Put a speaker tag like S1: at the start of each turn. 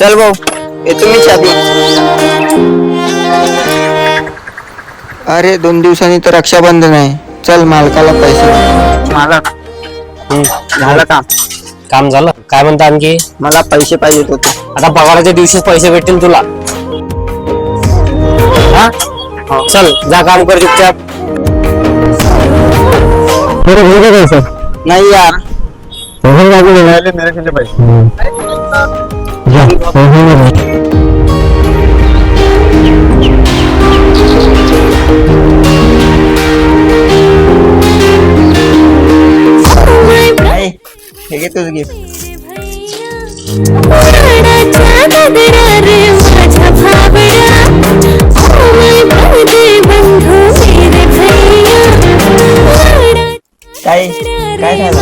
S1: चल भाऊ, येतो मी चाबी. अरे 2 दिवसांनी तर रक्षाबंधन आहे. चल मालकाला पैसे. मालक, झालं काम?
S2: काम झालं. काय म्हणता आणखी?
S1: मला पैसे पाहिजे होते.
S2: आता पगाराच्या दिवशीच पैसे भेटतील तुला. हा चल जा, काम कर चुपचाप.
S1: नाही यार, हे घे तुझं गिफ्ट. काय काय झालं?